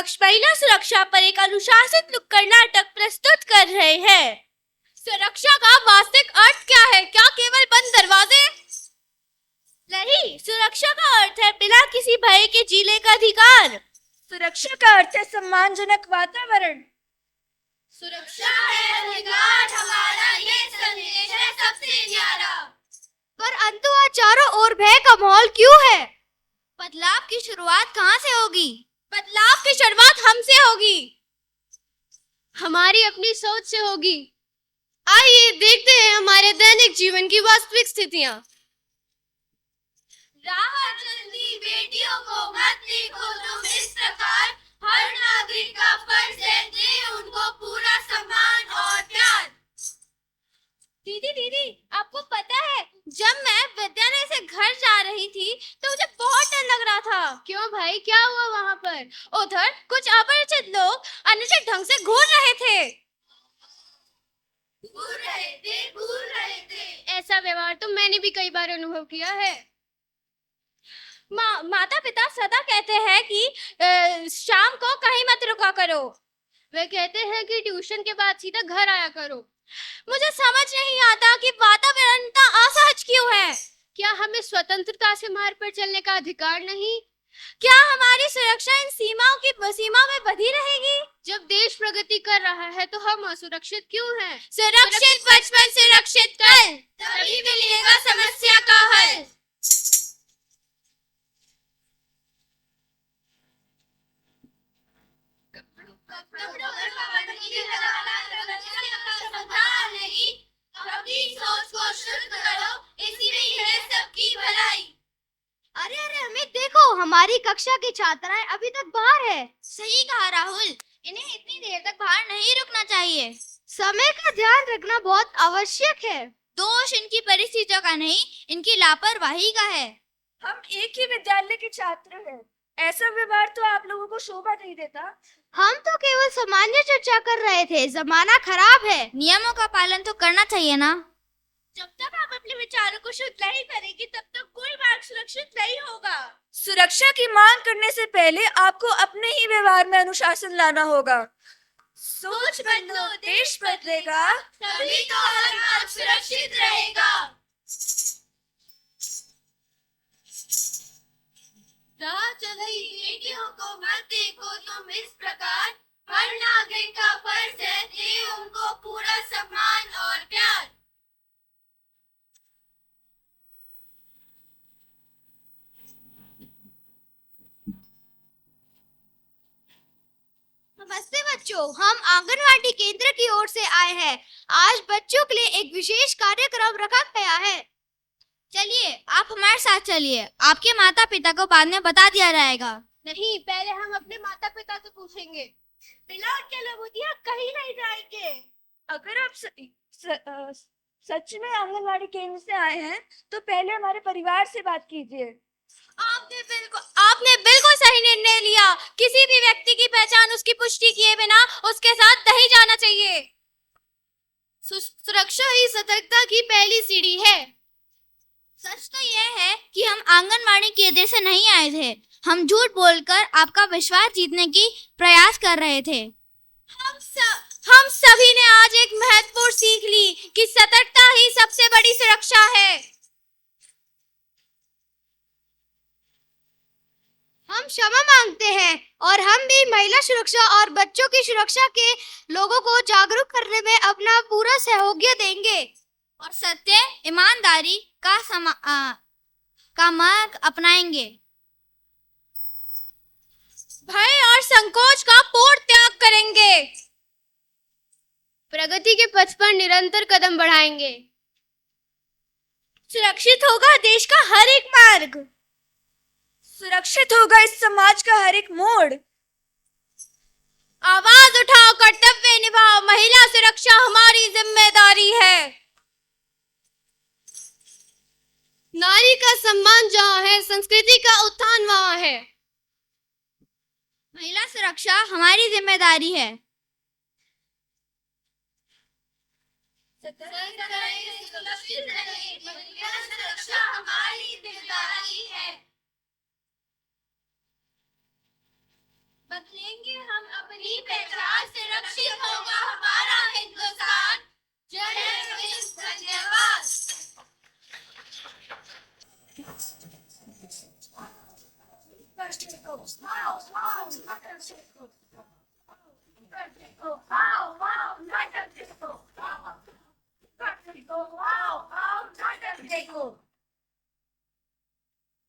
कक्ष महिला सुरक्षा पर एक अनुशासित नुक्कड़ नाटक प्रस्तुत कर रहे हैं। सुरक्षा का वास्तविक अर्थ क्या है? क्या केवल बंद दरवाजे? नहीं, सुरक्षा का अर्थ है बिना किसी भय के जीने का अधिकार। सुरक्षा का अर्थ है सम्मानजनक वातावरण। सुरक्षा है अधिकार हमारा, ये संदेश है सबसे न्यारा। पर अंतु आज चारों ओर भय का माहौल क्यों है? बदलाव की शुरुआत कहाँ से होगी? बदलाव की शुरुआत हमसे होगी, हमारी अपनी सोच से होगी। आइए देखते हैं हमारे दैनिक जीवन की वास्तविक स्थितियाँ। राह चलती बेटियों को मत देखो तुम इस प्रकार, हर नागरिक का फर्ज है दे उनको पूरा सम्मान और प्यार। दीदी, आपको पता है जब मैं विद्यालय से घर जा रही थी तो मुझे बहुत डर लग रहा था। क्यों भाई, क्या हुआ वहाँ पर? उधर कुछ अपरिचित लोग अनुचित ढंग से घूर रहे थे। ऐसा व्यवहार तो मैंने भी कई बार अनुभव किया है। माता पिता सदा कहते हैं कि शाम को कहीं मत रुका करो। वे कहते हैं कि ट्यूशन के बाद सीधा घर आया करो। मुझे समझ नहीं आता कि वातावरण इतना असहज क्यों है। क्या हमें स्वतंत्रता से मार्ग पर चलने का अधिकार नहीं? क्या हमारी सुरक्षा इन सीमा में बंधी रहेगी? जब देश प्रगति कर रहा है तो हम असुरक्षित क्यों हैं? सुरक्षित बचपन सुरक्षित कल, तभी मिलेगा समस्या का हल। अरे हमें देखो, हमारी कक्षा की छात्राएं अभी तक बाहर है। सही कहा राहुल, इन्हें इतनी देर तक बाहर नहीं रुकना चाहिए। समय का ध्यान रखना बहुत आवश्यक है। दोष इनकी परिस्थितियों का नहीं, इनकी लापरवाही का है। हम एक ही विद्यालय के छात्र हैं, ऐसा व्यवहार तो आप लोगों को शोभा नहीं देता। हम तो केवल सामान्य चर्चा कर रहे थे। जमाना खराब है, नियमों का पालन तो करना चाहिए ना। जब तक आप अपने विचारों को शुद्ध नहीं करेंगे तब तक कोई मार्ग सुरक्षित नहीं होगा। सुरक्षा की मांग करने से पहले आपको अपने ही व्यवहार में अनुशासन लाना होगा। सोच बदलो, देश बदलेगा, तभी तो हर मार्ग सुरक्षित रहेगा। राह चलती बेटियों को मत देखो तुम इस प्रकार, हर नागरिक का फर्ज है दे उनको पूरा सम्मान और प्यार। नमस्ते बच्चों, हम आंगनवाड़ी केंद्र की ओर से आए हैं। आज बच्चों के लिए एक विशेष कार्यक्रम रखा गया है। चलिए आप हमारे साथ चलिए, आपके माता पिता को बाद में बता दिया जाएगा। नहीं, पहले हम अपने माता पिता से पूछेंगे। बिना उनके लबूतियां कहीं नहीं जाएंगे। अगर आप सच में आंगनवाड़ी केंद्र से आए हैं तो पहले हमारे परिवार से बात कीजिए। आपने बिल्कुल सही निर्णय लिया। किसी भी व्यक्ति की पहचान उसकी पुष्टि किए बिना उसके साथ नहीं जाना चाहिए। सुरक्षा ही सतर्कता की पहली सीढ़ी है। सच तो यह है कि हम आंगनवाड़ी केंद्र से नहीं आए थे। हम झूठ बोलकर आपका विश्वास जीतने की प्रयास कर रहे थे। हम सभी ने आज एक महत्वपूर्ण सीख ली कि सतर्कता ही सबसे बड़ी सुरक्षा है। हम क्षमा मांगते हैं और हम भी महिला सुरक्षा और बच्चों की सुरक्षा के लोगों को जागरूक करने में अपना पूरा सहयोग देंगे और सत्य ईमानदारी का मार्ग अपनाएंगे। भय और संकोच का पूर्ण त्याग करेंगे। प्रगति के पथ पर निरंतर कदम बढ़ाएंगे। सुरक्षित होगा देश का हर एक मार्ग, सुरक्षित होगा इस समाज का हर एक मोड़। आवाज उठाओ, कर्तव्य निभाओ, महिला सुरक्षा हमारी जिम्मेदारी है। नारी का सम्मान जहाँ है, संस्कृति का उत्थान वहाँ है। महिला सुरक्षा हमारी जिम्मेदारी है। बदलेंगे हम अपनी पहचान, सुरक्षित होगा हमारा हिंदुस्तान। जय हिंद, धन्यवाद।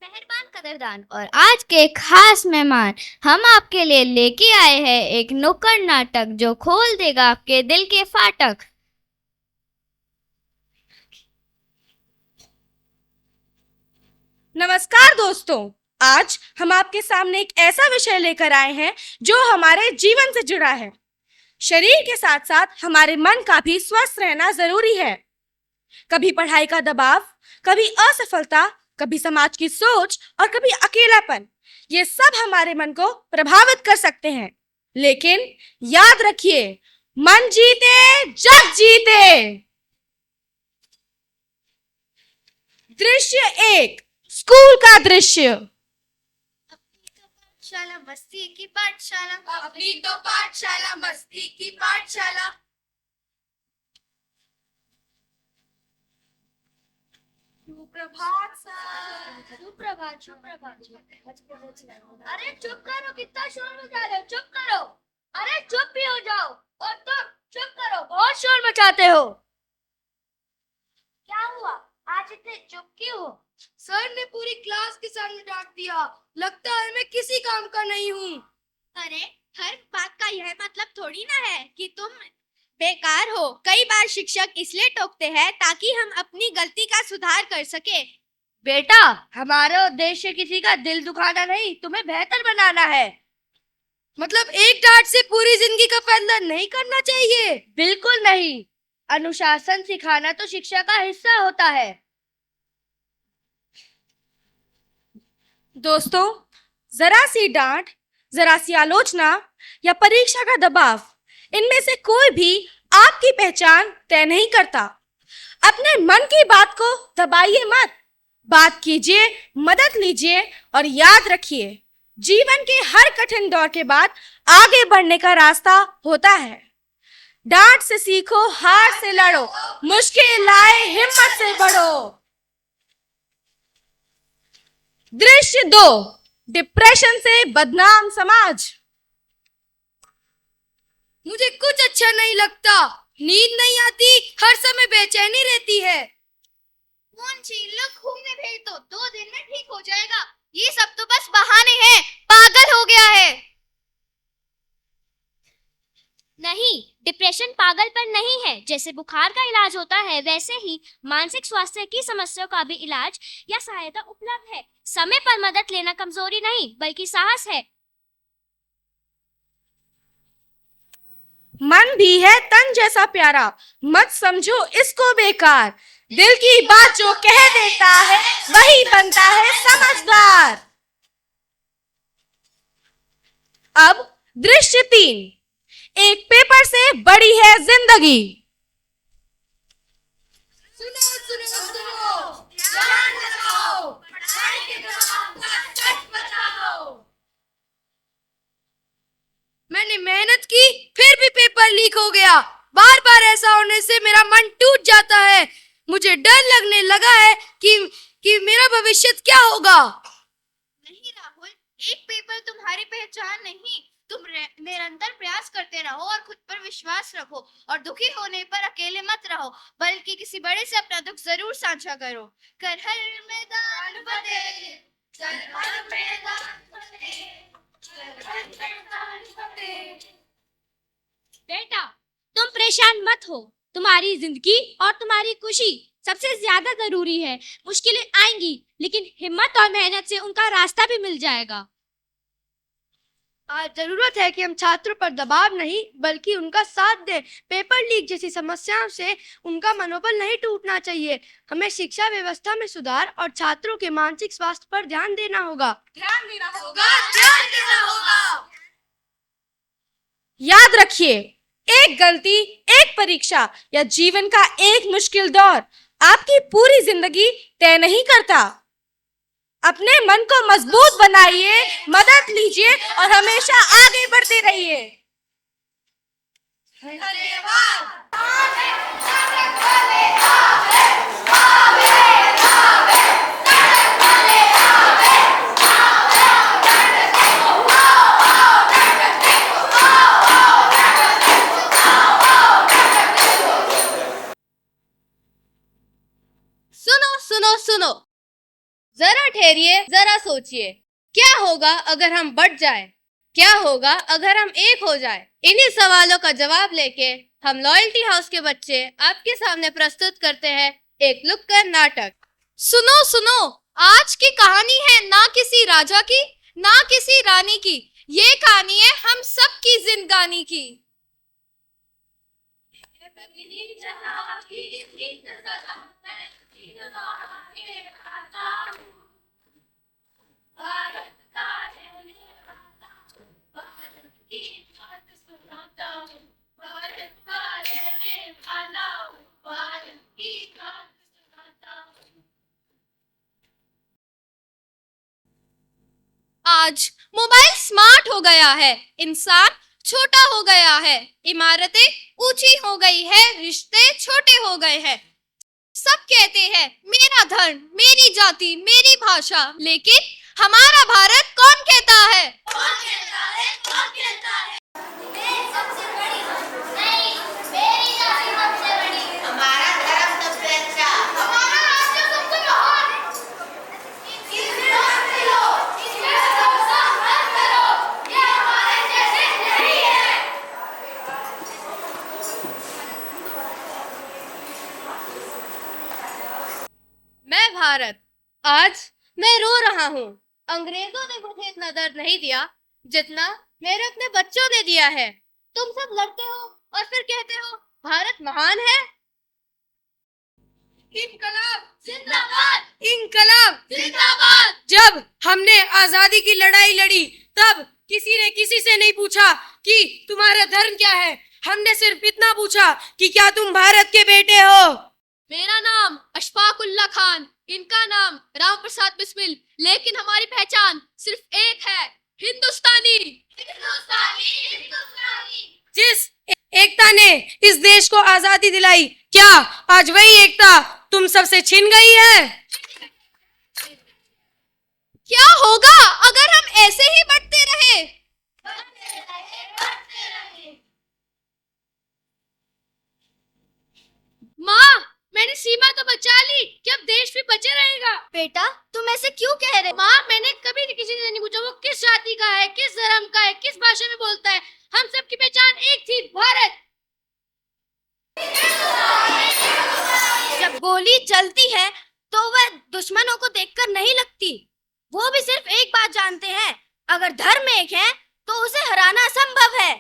मेहरबान कदरदान और आज के खास मेहमान, हम आपके लिए लेके आए हैं एक नुक्कड़ नाटक जो खोल देगा आपके दिल के फाटक। नमस्कार दोस्तों, आज हम आपके सामने एक ऐसा विषय लेकर आए हैं जो हमारे जीवन से जुड़ा है। शरीर के साथ साथ हमारे मन का भी स्वस्थ रहना जरूरी है। कभी पढ़ाई का दबाव, कभी असफलता, कभी समाज की सोच और कभी अकेलापन, ये सब हमारे मन को प्रभावित कर सकते हैं। लेकिन याद रखिए, मन जीते जग जीते। दृश्य 1, स्कूल का दृश्य। पाठशाला मस्ती की पाठशाला, अपनी तो पाठशाला मस्ती की पाठशाला। सुप्रभात सर। सुप्रभात, सुप्रभात। अरे चुप करो, कितना शोर मचा रहे हो, चुप करो। अरे चुप भी हो जाओ। और तुम चुप करो, बहुत शोर मचाते हो। क्या हुआ, आज इतने चुप क्यों हो? सर ने पूरी क्लास के सामने डांट दिया। लगता है मैं किसी काम का नहीं हूँ। अरे हर बात का यह मतलब थोड़ी ना है कि तुम बेकार हो। कई बार शिक्षक इसलिए टोकते हैं ताकि हम अपनी गलती का सुधार कर सके। बेटा, हमारा उद्देश्य किसी का दिल दुखाना नहीं, तुम्हें बेहतर बनाना है। मतलब एक डांट से पूरी जिंदगी का फैसला नहीं करना चाहिए? बिल्कुल नहीं, अनुशासन सिखाना तो शिक्षा का हिस्सा होता है। दोस्तों, जरा सी डांट, जरा सी आलोचना या परीक्षा का दबाव, इनमें से कोई भी आपकी पहचान तय नहीं करता। अपने मन की बात को दबाइए मत, बात कीजिए, मदद लीजिए और याद रखिए, जीवन के हर कठिन दौर के बाद आगे बढ़ने का रास्ता होता है। डांट से सीखो, हार से लड़ो, मुश्किल आए हिम्मत से बढ़ो। दृश्य 2, डिप्रेशन से बदनाम समाज। मुझे कुछ अच्छा नहीं लगता, नींद नहीं आती, हर समय बेचैनी रहती है। फोन छीन लो, घूमने भेज दो, 2 दिन में ठीक हो जाएगा। ये सब तो बस बहाने हैं, पागल हो गया है। नहीं, डिप्रेशन पागलपन नहीं है। जैसे बुखार का इलाज होता है, वैसे ही मानसिक स्वास्थ्य की समस्याओं का भी इलाज या सहायता उपलब्ध है। समय पर मदद लेना कमजोरी नहीं बल्कि साहस है। मन भी है तन जैसा प्यारा, मत समझो इसको बेकार। दिल की बात जो कह देता है, वही बनता है समझदार। अब दृश्य 3, एक पेपर से बड़ी है जिंदगी। सुनो सुनो सुनो, ध्यान लगाओ, पढ़ाई के दबाव का सच बताओ। मैंने मेहनत की, फिर भी पेपर लीक हो गया। बार बार ऐसा होने से मेरा मन टूट जाता है। मुझे डर लगने लगा है कि मेरा भविष्य क्या होगा। नहीं राहुल, एक पेपर तुम्हारी पहचान नहीं। तुम निरंतर प्रयास करते रहो और खुद पर विश्वास रखो, और दुखी होने पर अकेले मत रहो, बल्कि किसी बड़े से अपना दुख जरूर साझा करो। कर हर मैदान फतेह, कर हर मैदान फतेह, कर हर मैदान फतेह। बेटा, तुम परेशान मत हो। तुम्हारी जिंदगी और तुम्हारी खुशी सबसे ज्यादा जरूरी है। मुश्किलें आएंगी, लेकिन हिम्मत और मेहनत से उनका रास्ता भी मिल जाएगा। आज जरूरत है कि हम छात्रों पर दबाव नहीं बल्कि उनका साथ दें। पेपर लीक जैसी समस्याओं से उनका मनोबल नहीं टूटना चाहिए। हमें शिक्षा व्यवस्था में सुधार और छात्रों के मानसिक स्वास्थ्य पर ध्यान देना होगा। ध्यान देना होगा। ध्यान देना होगा। याद रखिए, एक गलती, एक परीक्षा या जीवन का एक मुश्किल दौर आपकी पूरी जिंदगी तय नहीं करता। अपने मन को मजबूत बनाइए, मदद लीजिए और हमेशा आगे बढ़ते रहिए। सुनो सुनो सुनो, जरा ठहरिए, जरा सोचिए, क्या होगा अगर हम बढ़ जाए, क्या होगा अगर हम एक हो जाए। इन्हीं सवालों का जवाब लेके हम लॉयल्टी हाउस के बच्चे आपके सामने प्रस्तुत करते हैं एक नुक्कड़ नाटक। सुनो सुनो, आज की कहानी है ना किसी राजा की, ना किसी रानी की, ये कहानी है हम सब की जिंदगानी की। आज मोबाइल स्मार्ट हो गया है, इंसान छोटा हो गया है, इमारतें ऊंची हो गई है, रिश्ते छोटे हो गए हैं। सब कहते हैं मेरा धर्म, मेरी जाति, मेरी भाषा, लेकिन हमारा भारत कौन कहता है? कौन कहता है? कौन कहता है? मैं सबसे बड़ी, नहीं, मेरी जाति सबसे बड़ी, हमारा धर्म सबसे अच्छा, हमारा राज्य सबसे महान। इसमें मत मिलो, इसमें भरोसा मत करो, ये हमारे जैसे नहीं है। मैं भारत, आज मैं रो रहा हूँ। अंग्रेजों ने मुझे इतना दर्द नहीं दिया जितना मेरे अपने बच्चों ने दिया है। तुम सब लड़ते हो और फिर कहते हो भारत महान है। इनकलाब जिंदाबाद, इनकलाब जिंदाबाद। जब हमने आजादी की लड़ाई लड़ी तब किसी ने किसी से नहीं पूछा कि तुम्हारा धर्म क्या है। हमने सिर्फ इतना पूछा कि क्या तुम भारत के बेटे हो। मेरा नाम अशफाकुल्ला खान, इनका नाम राम प्रसाद बिस्मिल, लेकिन हमारी पहचान सिर्फ एक है, हिंदुस्तानी। हिंदुस्तानी, हिंदुस्तानी। जिस एकता ने इस देश को आजादी दिलाई, क्या आज वही एकता तुम सबसे छिन गई है? क्या होगा अगर हम ऐसे ही बढ़ते रहे? माँ, मैंने सीमा तो बचा ली, क्या अब देश भी बचे रहेगा? बेटा तुम ऐसे क्यों कह रहे? माँ, मैंने कभी किसी से नहीं पूछा वो किस जाति का है, किस धर्म का है, किस भाषा में बोलता है। हम सबकी पहचान एक थी, भारत। जब गोली चलती है तो वह दुश्मनों को देखकर नहीं लगती। वो भी सिर्फ एक बात जानते हैं, अगर धर्म एक है तो उसे हराना असंभव है।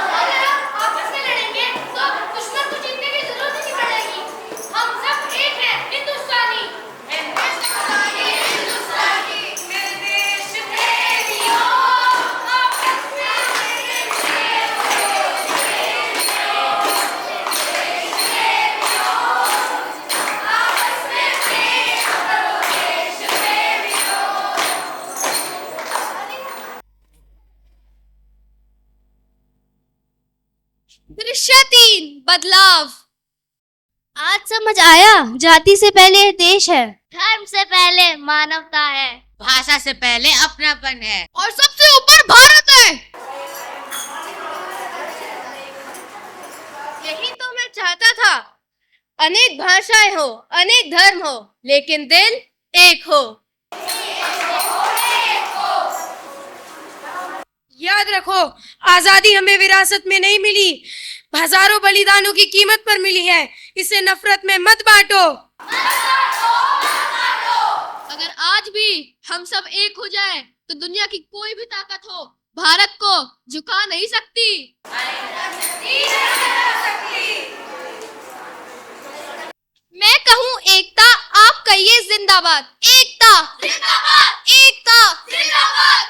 अगर हम आपस में लड़ेंगे तो दुश्मन को जीतने की जरूरत नहीं पड़ेगी। हम सब एक हैं, हिंदुस्तानी। हिंदुस्तानी, हिंदुस्तानी, मेरे देश प्रेमियों, आपस में दृश्य 3, बदलाव। आज समझ आया, जाति से पहले देश है, धर्म से पहले मानवता है, भाषा से पहले अपनापन है और सबसे ऊपर भारत है। यही तो मैं चाहता था, अनेक भाषाएं हो, अनेक धर्म हो, लेकिन दिल एक हो। याद रखो, आजादी हमें विरासत में नहीं मिली, हजारों बलिदानों की कीमत पर मिली है। इसे नफरत में मत बांटो। अगर आज भी हम सब एक हो जाए तो दुनिया की कोई भी ताकत हो भारत को झुका नहीं सकती। मैं कहूँ एकता, आप कहिए जिंदाबाद। एकता जिंदाबाद, एकता जिंदाबाद।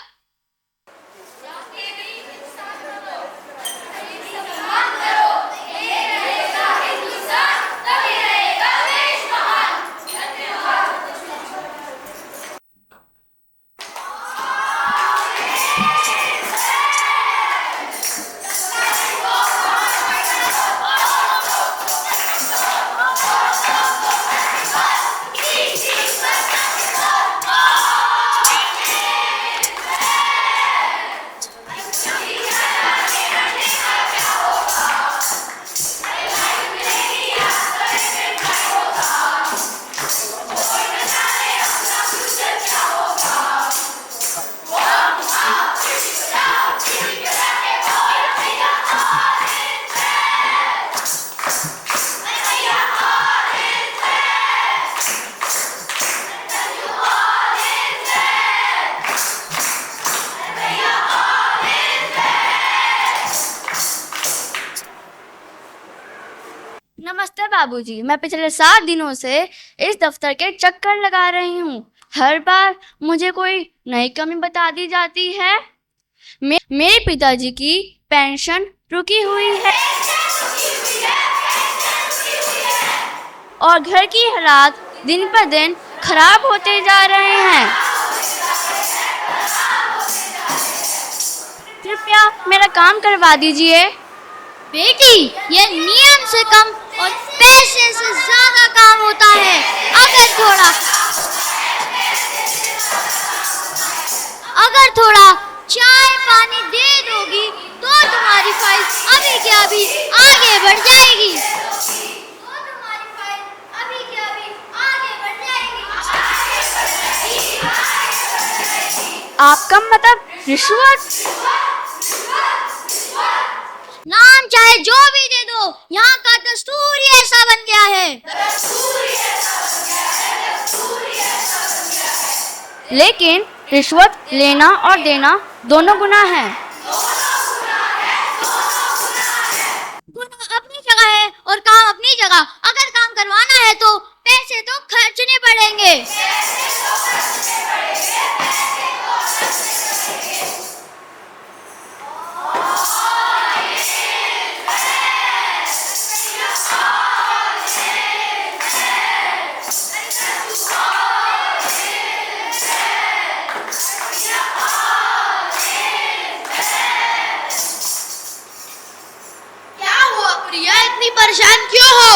नमस्ते बाबूजी, मैं पिछले 7 दिनों से इस दफ्तर के चक्कर लगा रही हूँ। हर बार मुझे कोई नई कमी बता दी जाती है। मेरे पिताजी की पेंशन रुकी हुई है और घर की हालात दिन पर दिन खराब होते जा रहे हैं। कृपया मेरा काम करवा दीजिए। बेटी, ये नियम से कम और पैसे से ज्यादा काम होता है। अगर थोड़ा चाय पानी दे दोगी तो तुम्हारी फाइल अभी के अभी आगे बढ़ जाएगी। आपका मतलब रिश्वत? नाम चाहे जो भी दे दो, यहाँ का दस्तूर ही ऐसा बन गया है। लेकिन रिश्वत लेना और देना दोनों गुनाह है। गुनाह अपनी जगह है और काम अपनी जगह। अगर काम करवाना है तो पैसे तो खर्चने पड़ेंगे। क्या हुआ प्रिया, इतनी परेशान क्यों हो?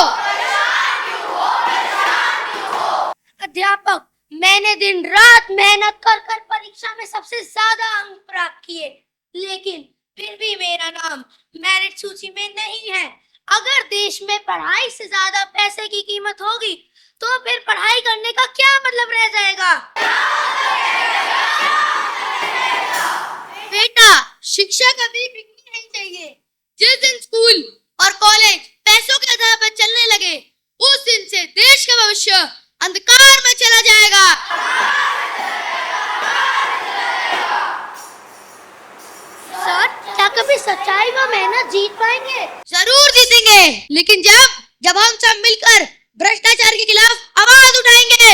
अध्यापक, मैंने दिन रात मेहनत कर कर परीक्षा में सबसे ज्यादा अंक प्राप्त किए, लेकिन फिर भी मेरा नाम मेरिट सूची में नहीं है। अगर देश में पढ़ाई से ज्यादा पैसे की कीमत होगी तो फिर पढ़ाई करने का क्या मतलब रह जाएगा? बेटा, शिक्षा कभी बिकनी नहीं चाहिए। जिस दिन स्कूल और कॉलेज पैसों के आधार पर चलने लगे, उस दिन से देश का भविष्य अंधकार में चला जाएगा। सर, क्या कभी सच्चाई व मेहनत जीत पाएंगे? जरूर जीतेंगे, लेकिन जब हम सब मिलकर भ्रष्टाचार के खिलाफ आवाज उठाएंगे।